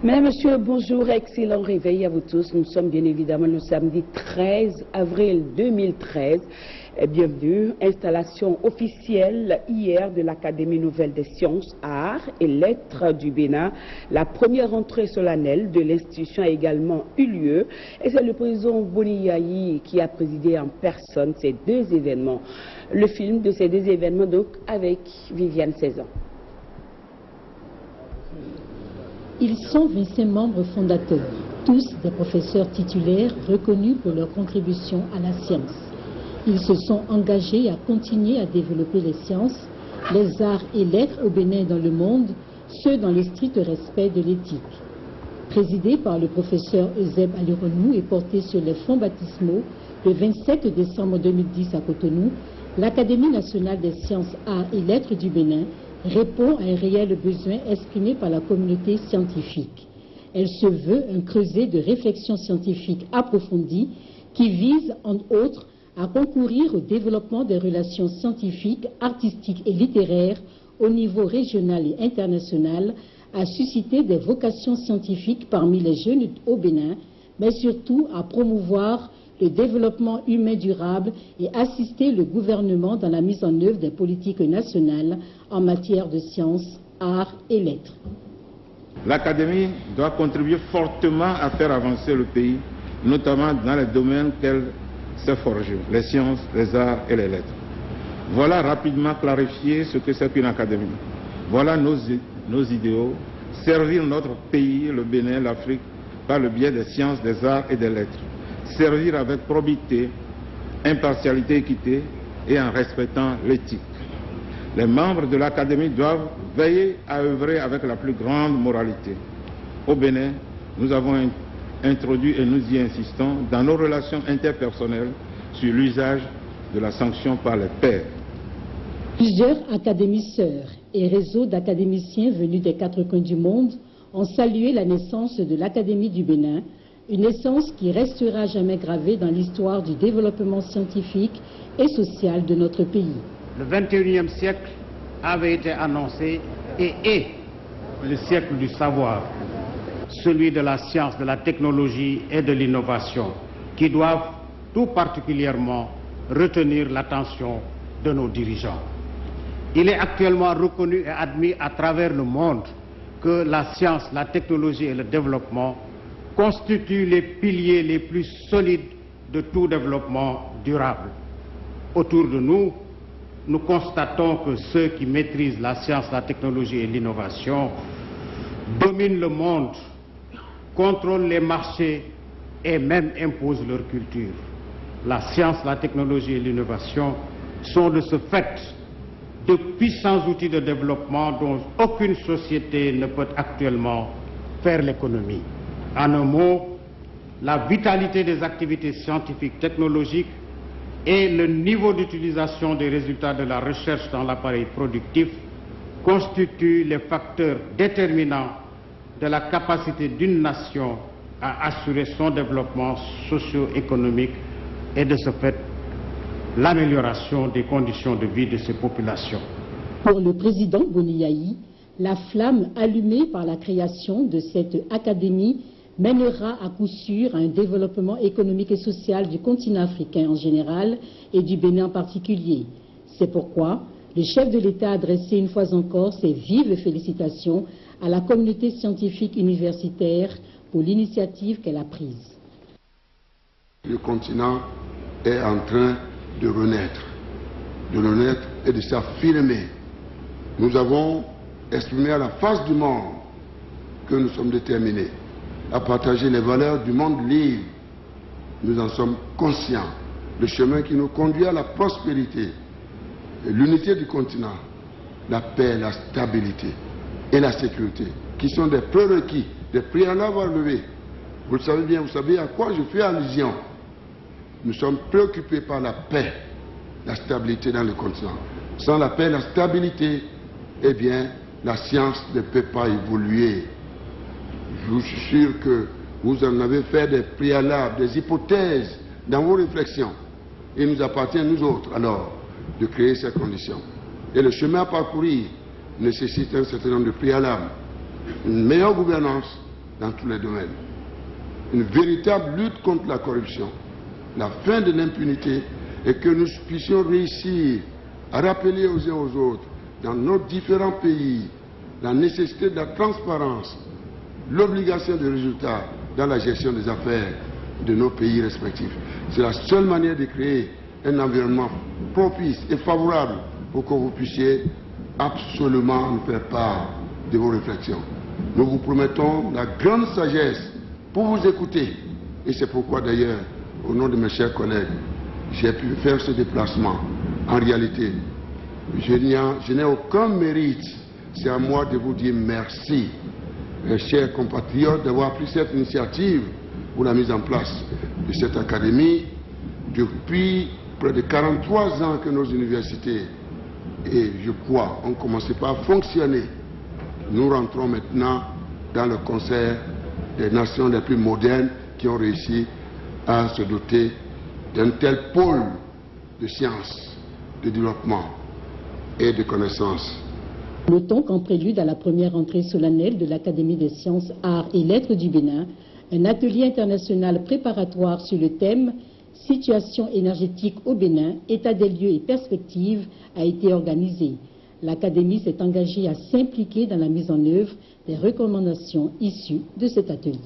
Mesdames, Messieurs, bonjour, excellent réveil à vous tous. Nous sommes bien évidemment le samedi 13 avril 2013. Bienvenue, installation officielle hier de l'Académie nouvelle des sciences, arts et lettres du Bénin. La première entrée solennelle de l'institution a également eu lieu et c'est le président Boni Yayi qui a présidé en personne ces deux événements. Le film de ces deux événements donc avec Viviane Cézanne. Ils sont 25 membres fondateurs, tous des professeurs titulaires reconnus pour leur contribution à la science. Ils se sont engagés à continuer à développer les sciences, les arts et lettres au Bénin et dans le monde, ce dans le strict respect de l'éthique. Présidé par le professeur Euseb Alironou et porté sur les fonds baptismaux le 27 décembre 2010 à Cotonou, l'Académie nationale des sciences, arts et lettres du Bénin répond à un réel besoin exprimé par la communauté scientifique. Elle se veut un creuset de réflexion scientifique approfondie qui vise, entre autres, à concourir au développement des relations scientifiques, artistiques et littéraires au niveau régional et international, à susciter des vocations scientifiques parmi les jeunes au Bénin, mais surtout à promouvoir le développement humain durable et assister le gouvernement dans la mise en œuvre des politiques nationales en matière de sciences, arts et lettres. L'Académie doit contribuer fortement à faire avancer le pays, notamment dans les domaines qu'elle s'est forgée, les sciences, les arts et les lettres. Voilà rapidement clarifier ce que c'est qu'une académie. Voilà nos idéaux, servir notre pays, le Bénin, l'Afrique, par le biais des sciences, des arts et des lettres. Servir avec probité, impartialité, équité et en respectant l'éthique. Les membres de l'Académie doivent veiller à œuvrer avec la plus grande moralité. Au Bénin, nous avons introduit et nous y insistons dans nos relations interpersonnelles sur l'usage de la sanction par les pairs. Plusieurs académies sœurs et réseaux d'académiciens venus des quatre coins du monde ont salué la naissance de l'Académie du Bénin, une naissance qui restera jamais gravée dans l'histoire du développement scientifique et social de notre pays. Le 21e siècle avait été annoncé et est le siècle du savoir, celui de la science, de la technologie et de l'innovation, qui doivent tout particulièrement retenir l'attention de nos dirigeants. Il est actuellement reconnu et admis à travers le monde que la science, la technologie et le développement constituent les piliers les plus solides de tout développement durable. Autour de nous, nous constatons que ceux qui maîtrisent la science, la technologie et l'innovation dominent le monde, contrôlent les marchés et même imposent leur culture. La science, la technologie et l'innovation sont de ce fait de puissants outils de développement dont aucune société ne peut actuellement faire l'économie. En un mot, la vitalité des activités scientifiques, technologiques et le niveau d'utilisation des résultats de la recherche dans l'appareil productif constituent les facteurs déterminants de la capacité d'une nation à assurer son développement socio-économique et de ce fait l'amélioration des conditions de vie de ses populations. Pour le président Boni Yayi, la flamme allumée par la création de cette académie mènera à coup sûr à un développement économique et social du continent africain en général et du Bénin en particulier. C'est pourquoi le chef de l'État a adressé une fois encore ses vives félicitations à la communauté scientifique universitaire pour l'initiative qu'elle a prise. Le continent est en train de renaître et de s'affirmer. Nous avons exprimé à la face du monde que nous sommes déterminés à partager les valeurs du monde libre. Nous en sommes conscients. Le chemin qui nous conduit à la prospérité, l'unité du continent, la paix, la stabilité et la sécurité, qui sont des prérequis, des préalables à lever. Vous le savez bien, vous savez à quoi je fais allusion. Nous sommes préoccupés par la paix, la stabilité dans le continent. Sans la paix, la stabilité, eh bien, la science ne peut pas évoluer. Je suis sûr que vous en avez fait des préalables, des hypothèses dans vos réflexions. Il nous appartient, nous autres, alors, de créer ces conditions. Et le chemin à parcourir nécessite un certain nombre de préalables. Une meilleure gouvernance, dans tous les domaines. Une véritable lutte contre la corruption, la fin de l'impunité, et que nous puissions réussir à rappeler aux uns aux autres, dans nos différents pays, la nécessité de la transparence, l'obligation de résultats dans la gestion des affaires de nos pays respectifs. C'est la seule manière de créer un environnement propice et favorable pour que vous puissiez absolument nous faire part de vos réflexions. Nous vous promettons la grande sagesse pour vous écouter. Et c'est pourquoi d'ailleurs, au nom de mes chers collègues, j'ai pu faire ce déplacement. En réalité, je n'ai aucun mérite. C'est à moi de vous dire merci, mes chers compatriotes, d'avoir pris cette initiative pour la mise en place de cette académie. Depuis près de 43 ans que nos universités, et je crois, ont commencé par fonctionner. Nous rentrons maintenant dans le concert des nations les plus modernes qui ont réussi à se doter d'un tel pôle de sciences, de développement et de connaissances. Notons qu'en prélude à la première entrée solennelle de l'Académie des sciences, arts et lettres du Bénin, un atelier international préparatoire sur le thème « Situation énergétique au Bénin, état des lieux et perspectives » a été organisé. L'Académie s'est engagée à s'impliquer dans la mise en œuvre des recommandations issues de cet atelier.